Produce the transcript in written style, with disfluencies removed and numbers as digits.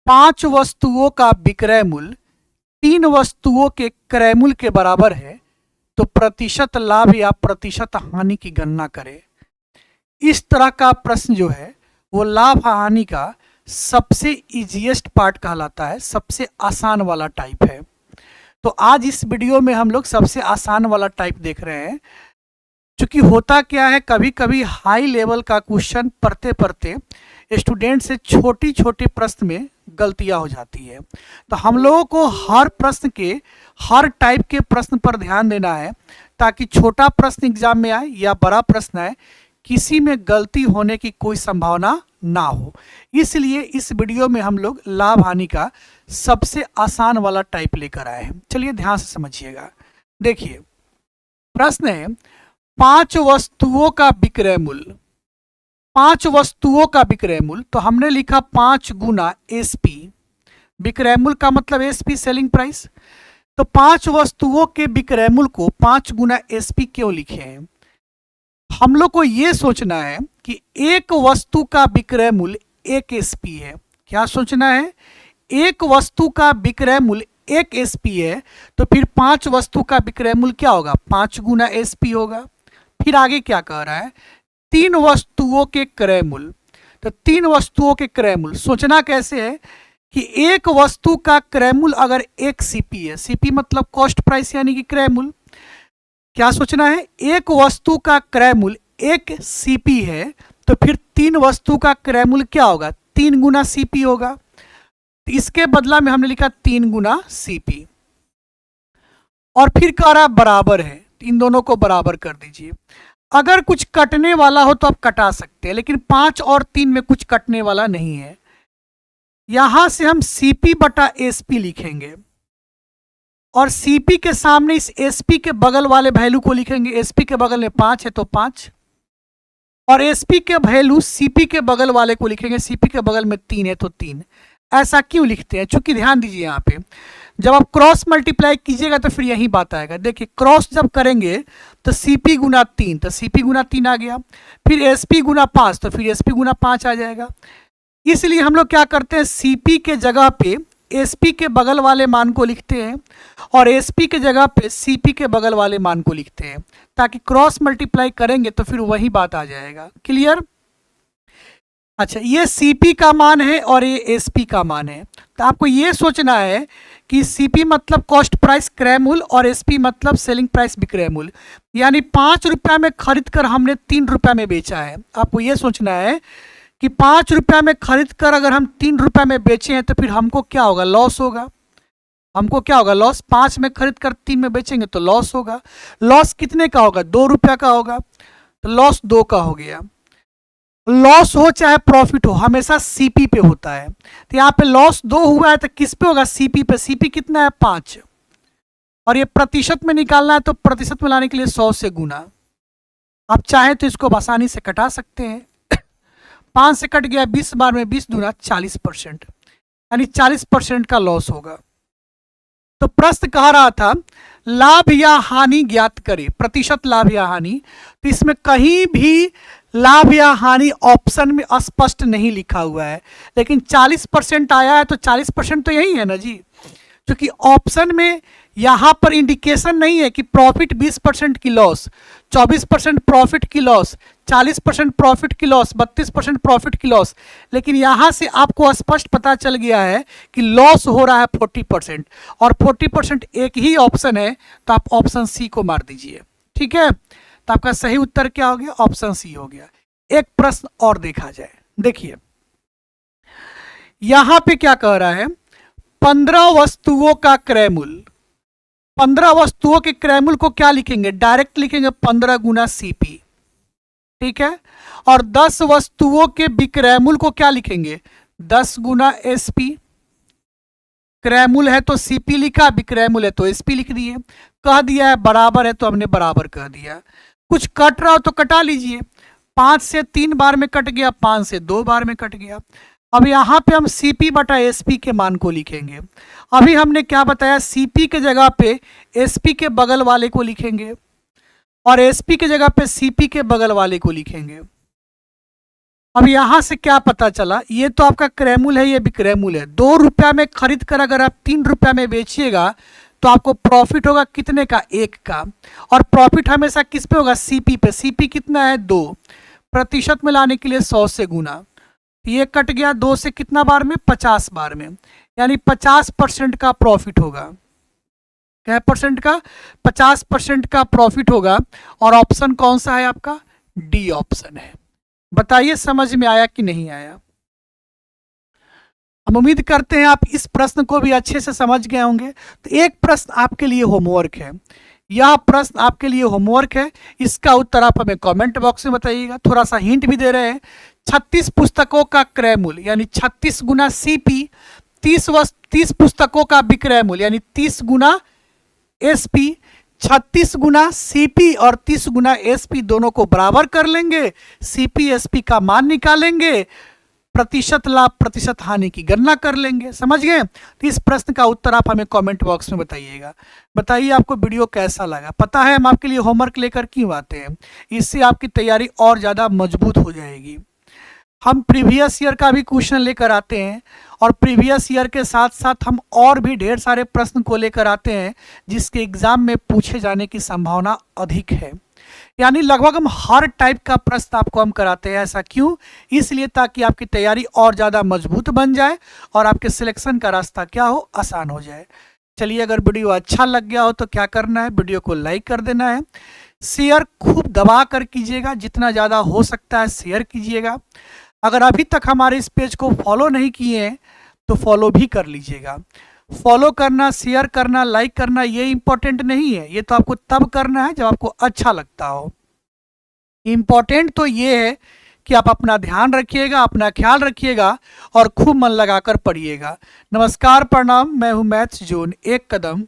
5 वस्तुओं का विक्रय मूल्य 3 वस्तुओं के क्रय मूल्य के बराबर है तो प्रतिशत लाभ या प्रतिशत हानि की गणना करें। इस तरह का प्रश्न जो है वो लाभ हानि का सबसे इजीएस्ट पार्ट कहलाता है, सबसे आसान वाला टाइप है। तो आज इस वीडियो में हम लोग सबसे आसान वाला टाइप देख रहे हैं। क्योंकि होता क्या है, कभी कभी हाई लेवल का क्वेश्चन पढ़ते पढ़ते स्टूडेंट से छोटी छोटी प्रश्न में गलतियां हो जाती है। तो हम लोगों को हर प्रश्न के, हर टाइप के प्रश्न पर ध्यान देना है ताकि छोटा प्रश्न एग्जाम में आए या बड़ा प्रश्न आए, किसी में गलती होने की कोई संभावना ना हो। इसलिए इस वीडियो में हम लोग लाभ हानि का सबसे आसान वाला टाइप लेकर आए हैं। चलिए ध्यान से समझिएगा। देखिए प्रश्न है 5 वस्तुओं का विक्रय मूल्य। 5 वस्तुओं का विक्रय मूल्य, तो हमने लिखा 5 गुना एसपी। विक्रय मूल्य का मतलब एसपी सेलिंग प्राइस। तो 5 वस्तुओं के विक्रय मूल्य को 5 गुना एसपी क्यों लिखे हैं? हम लोग को यह सोचना है कि एक वस्तु का विक्रय मूल्य 1 एसपी है। क्या सोचना है? एक वस्तु का विक्रय मूल्य 1 एसपी है तो फिर 5 वस्तु का विक्रय मूल्य क्या होगा? 5 गुना एसपी होगा। फिर आगे क्या कह रहा है? 3 वस्तुओं के क्रय मूल्य। तो 3 वस्तुओं के क्रय मूल्य सोचना कैसे है कि एक वस्तु का क्रय मूल्य अगर 1 सीपी है, सीपी मतलब कॉस्ट प्राइस यानी कि क्रय मूल्य। क्या सोचना है? एक वस्तु का क्रय मूल्य 1 सीपी है तो फिर 3 वस्तु का क्रय मूल्य क्या होगा? 3 गुना सीपी होगा। तो इसके बदला में हमने लिखा 3 गुना सीपी। और फिर कह रहा बराबर है, इन दोनों को बराबर कर दीजिए। अगर कुछ कटने वाला हो तो आप कटा सकते हैं, लेकिन 5 और 3 में कुछ कटने वाला नहीं है। यहां से हम सीपी बटा एसपी लिखेंगे और सीपी के सामने इस एसपी के बगल वाले वैल्यू को लिखेंगे। एसपी के बगल में 5 है तो 5, और एसपी के वैल्यू सीपी के बगल वाले को लिखेंगे। सीपी के बगल में 3 है तो 3। ऐसा क्यों लिखते हैं? चूंकि ध्यान दीजिए, यहाँ पे जब आप क्रॉस मल्टीप्लाई कीजिएगा तो फिर यही बात आएगा। देखिए क्रॉस जब करेंगे तो सीपी गुना 3, तो सीपी गुना 3 आ गया। फिर एसपी गुना 5 तो फिर एसपी गुना 5 आ जाएगा। इसलिए हम लोग क्या करते हैं, सीपी के जगह पे एसपी के बगल वाले मान को लिखते हैं और एसपी के जगह पे सीपी के बगल वाले मान को लिखते हैं, ताकि क्रॉस मल्टीप्लाई करेंगे तो फिर वही बात आ जाएगा। क्लियर? अच्छा, ये सीपी का मान है और ये एसपी का मान है। तो आपको ये सोचना है कि सीपी मतलब कॉस्ट प्राइस क्रय मूल्य और एसपी मतलब सेलिंग प्राइस विक्रय मूल्य। यानी 5 रुपया में खरीद कर हमने 3 रुपया में बेचा है। आपको ये सोचना है कि 5 रुपया में खरीद कर अगर हम 3 रुपया में बेचे हैं तो फिर हमको क्या होगा? लॉस होगा। हमको क्या होगा? लॉस। 5 में खरीद कर 3 में बेचेंगे तो लॉस होगा। लॉस कितने का होगा? 2 रुपया का होगा। तो लॉस 2 का हो गया। लॉस हो चाहे प्रॉफिट हो, हमेशा सीपी पे होता है। तो यहाँ पे लॉस 2 हुआ है तो किस पे होगा? सीपी पे। सीपी कितना है? 5। और ये प्रतिशत में निकालना है तो प्रतिशत में लाने के लिए 100 से गुना। आप चाहें तो इसको आसानी से कटा सकते हैं। 5 से कट गया 20 बार में 20 दूना 40%, यानी 40% का लॉस होगा। तो प्रश्न कह रहा था लाभ या हानि ज्ञात करें, प्रतिशत लाभ या हानि। तो इसमें कहीं भी लाभ या हानि ऑप्शन में स्पष्ट नहीं लिखा हुआ है, लेकिन 40% आया है तो 40% तो यही है ना जी। क्योंकि ऑप्शन में यहाँ पर इंडिकेशन नहीं है कि प्रॉफिट 20% की लॉस, 24% प्रॉफिट की लॉस, 40% प्रॉफिट की लॉस, 32% प्रॉफिट की लॉस। लेकिन यहाँ से आपको स्पष्ट पता चल गया है कि लॉस हो रहा है 40%, और 40% एक ही ऑप्शन है, तो आप ऑप्शन सी को मार दीजिए। ठीक है, तो आपका सही उत्तर क्या हो गया? ऑप्शन सी हो गया। एक प्रश्न और देखा जाए। देखिए यहां पे क्या कह रहा है, 15 वस्तुओं का क्रय मूल्य। 15 वस्तुओं के क्रय मूल्य को क्या लिखेंगे? डायरेक्ट लिखेंगे 15 गुना सीपी। ठीक है, और 10 वस्तुओं के विक्रय मूल्य को क्या लिखेंगे? 10 गुना एसपी। क्रय मूल्य है तो सीपी लिखा, विक्रय मूल्य है तो एसपी लिख दिए। कह दिया है बराबर है तो हमने बराबर कह दिया। कुछ कट रहा हो तो कटा लीजिए। 5 से 3 बार में कट गया, 5 से 2 बार में कट गया। अब यहाँ पे हम सीपी बटा एसपी के मान को लिखेंगे। अभी हमने क्या बताया? सीपी के जगह पे एसपी के बगल वाले को लिखेंगे और एसपी के जगह पे सीपी के बगल वाले को लिखेंगे। अब यहां से क्या पता चला, ये तो आपका क्रयमूल है, ये विक्रयमूल है। 2 रुपया में खरीद कर अगर आप 3 रुपया में बेचिएगा तो आपको प्रॉफिट होगा कितने का, 1 का। और प्रॉफिट हमेशा किस पे होगा, सीपी पे। सीपी कितना है, 2। प्रतिशत में लाने के लिए 100 से गुना, ये कट गया 2 से कितना बार में, 50 बार में, यानी 50% का प्रॉफिट होगा। क्या परसेंट का, 50% का प्रॉफिट होगा। और ऑप्शन कौन सा है आपका, डी ऑप्शन है। बताइए समझ में आया कि नहीं आया। हम उम्मीद करते हैं आप इस प्रश्न को भी अच्छे से समझ गए होंगे। तो एक प्रश्न आपके लिए होमवर्क है, यह प्रश्न आपके लिए होमवर्क है, इसका उत्तर आप हमें कमेंट बॉक्स में बताइएगा। थोड़ा सा हिंट भी दे रहे हैं। 36 पुस्तकों का क्रय मूल्य यानी 36 गुना सीपी, 30 पुस्तकों का विक्रय मूल्य यानी 30 गुना एसपी। 36 गुना सीपी और 30 गुना एसपी दोनों को बराबर कर लेंगे, सीपी एसपी का मान निकालेंगे, प्रतिशत लाभ प्रतिशत हानि की गणना कर लेंगे। समझ गए। तो इस प्रश्न का उत्तर आप हमें कमेंट बॉक्स में बताइएगा। बताइए आपको वीडियो कैसा लगा। पता है हम आपके लिए होमवर्क लेकर क्यों आते हैं, इससे आपकी तैयारी और ज़्यादा मजबूत हो जाएगी। हम प्रीवियस ईयर का भी क्वेश्चन लेकर आते हैं और प्रीवियस ईयर के साथ साथ हम और भी ढेर सारे प्रश्न को लेकर आते हैं जिसके एग्जाम में पूछे जाने की संभावना अधिक है। यानी लगभग हम हर टाइप का प्रश्न आपको हम कराते हैं। ऐसा क्यों, इसलिए ताकि आपकी तैयारी और ज़्यादा मजबूत बन जाए और आपके सिलेक्शन का रास्ता क्या हो, आसान हो जाए। चलिए, अगर वीडियो अच्छा लग गया हो तो क्या करना है, वीडियो को लाइक कर देना है, शेयर खूब दबा कर कीजिएगा, जितना ज़्यादा हो सकता है शेयर कीजिएगा। अगर अभी तक हमारे इस पेज को फॉलो नहीं किए हैं तो फॉलो भी कर लीजिएगा। फॉलो करना, शेयर करना, लाइक करना ये इम्पोर्टेंट नहीं है, ये तो आपको तब करना है जब आपको अच्छा लगता हो। इम्पोर्टेंट तो ये है कि आप अपना ध्यान रखिएगा, अपना ख्याल रखिएगा और खूब मन लगाकर पढ़िएगा। नमस्कार, प्रणाम, मैं हूँ मैथ्स जोन, एक कदम